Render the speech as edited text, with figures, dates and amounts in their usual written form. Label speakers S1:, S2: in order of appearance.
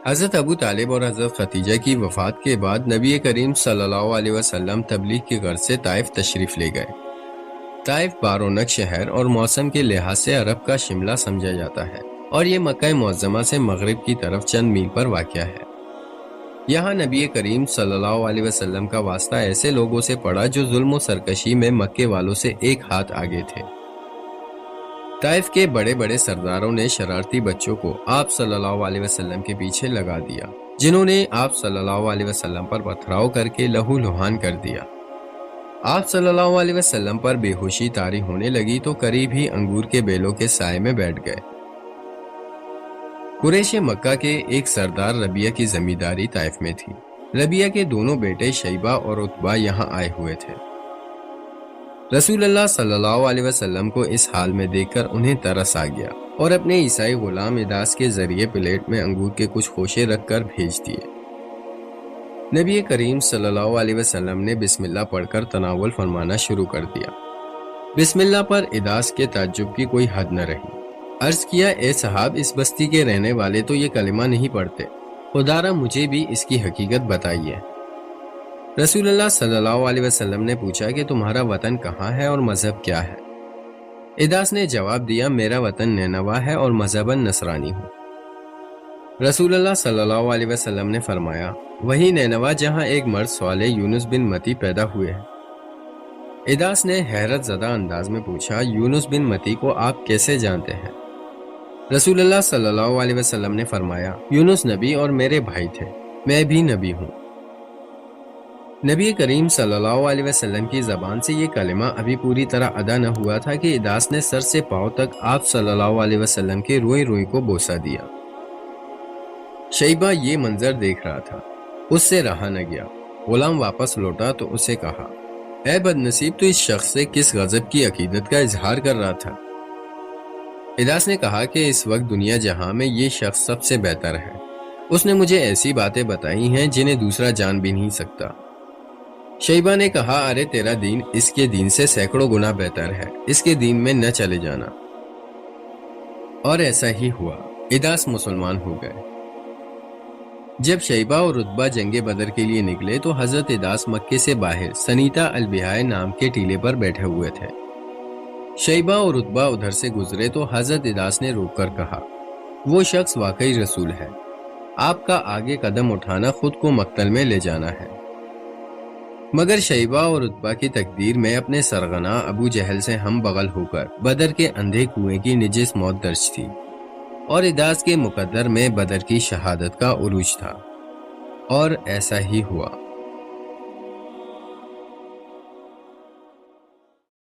S1: حضرت ابو طالب اور حضرت خدیجہ کی وفات کے بعد نبی کریم صلی اللہ علیہ وسلم تبلیغ کی غرض سے طائف تشریف لے گئے۔ طائف بارونق شہر اور موسم کے لحاظ سے عرب کا شملہ سمجھا جاتا ہے اور یہ مکہ معظمہ سے مغرب کی طرف چند میل پر واقع ہے۔ یہاں نبی کریم صلی اللہ علیہ وسلم کا واسطہ ایسے لوگوں سے پڑا جو ظلم و سرکشی میں مکے والوں سے ایک ہاتھ آگے تھے۔ طائف کے بڑے بڑے سرداروں نے شرارتی بچوں کو آپ صلی اللہ علیہ وسلم کے پیچھے لگا دیا، جنہوں نے آپ صلی اللہ علیہ وسلم پر پتھراؤ کر کے لہو لہان کر دیا۔ آپ صلی اللہ علیہ وسلم پر بے ہوشی طاری ہونے لگی تو قریب ہی انگور کے بیلوں کے سائے میں بیٹھ گئے۔ قریش مکہ کے ایک سردار ربیہ کی زمینداری طائف میں تھی۔ ربیہ کے دونوں بیٹے شیبہ اور عتبہ یہاں آئے ہوئے تھے۔ رسول اللہ صلی اللہ علیہ وسلم کو اس حال میں دیکھ کر انہیں ترس آ گیا اور اپنے عیسائی غلام اداس کے ذریعے پلیٹ میں انگور کے کچھ خوشے رکھ کر بھیج دیے۔ نبی کریم صلی اللہ علیہ وسلم نے بسم اللہ پڑھ کر تناول فرمانا شروع کر دیا۔ بسم اللہ پر اداس کے تعجب کی کوئی حد نہ رہی۔ عرض کیا، اے صاحب، اس بستی کے رہنے والے تو یہ کلمہ نہیں پڑھتے، خدا را مجھے بھی اس کی حقیقت بتائیے۔ رسول اللہ صلی اللہ علیہ وسلم نے پوچھا کہ تمہارا وطن کہاں ہے اور مذہب کیا ہے؟ اداس نے جواب دیا، میرا وطن نینوا ہے اور مذہباً نصرانی ہوں۔ رسول اللہ صلی اللہ علیہ وسلم نے فرمایا، وہی نینوا جہاں ایک مرد صالح یونس بن متی پیدا ہوئے ہیں۔ اداس نے حیرت زدہ انداز میں پوچھا، یونس بن متی کو آپ کیسے جانتے ہیں؟ رسول اللہ صلی اللہ علیہ وسلم نے فرمایا، یونس نبی اور میرے بھائی تھے، میں بھی نبی ہوں۔ نبی کریم صلی اللہ علیہ وسلم کی زبان سے یہ کلمہ ابھی پوری طرح ادا نہ ہوا تھا کہ اداس نے سر سے پاؤں تک آپ صلی اللہ علیہ وسلم کے روئی روئی کو بوسہ دیا۔ شیبہ یہ منظر دیکھ رہا تھا، اس سے رہا نہ گیا۔ غلام واپس لوٹا تو اسے کہا، اے بدنصیب، تو اس شخص سے کس غضب کی عقیدت کا اظہار کر رہا تھا؟ اداس نے کہا کہ اس وقت دنیا جہاں میں یہ شخص سب سے بہتر ہے۔ اس نے مجھے ایسی باتیں بتائی ہیں جنہیں دوسرا جان بھی نہیں سکتا۔ شیبہ نے کہا، ارے تیرا دین اس کے دین سے سینکڑوں گنا بہتر ہے، اس کے دین میں نہ چلے جانا۔ اور ایسا ہی ہوا، اداس مسلمان ہو گئے۔ جب شیبہ اور رتبہ جنگ بدر کے لیے نکلے تو حضرت اداس مکے سے باہر سنیتا البہائے نام کے ٹیلے پر بیٹھے ہوئے تھے۔ شیبہ اور رتبہ ادھر سے گزرے تو حضرت اداس نے روک کر کہا، وہ شخص واقعی رسول ہے، آپ کا آگے قدم اٹھانا خود کو مقتل میں لے جانا ہے۔ مگر شیبہ اور رتبہ کی تقدیر میں اپنے سرغنا ابو جہل سے ہم بغل ہو کر بدر کے اندھے کنویں کی نجس موت درج تھی، اور اداس کے مقدر میں بدر کی شہادت کا عروج تھا، اور ایسا ہی ہوا۔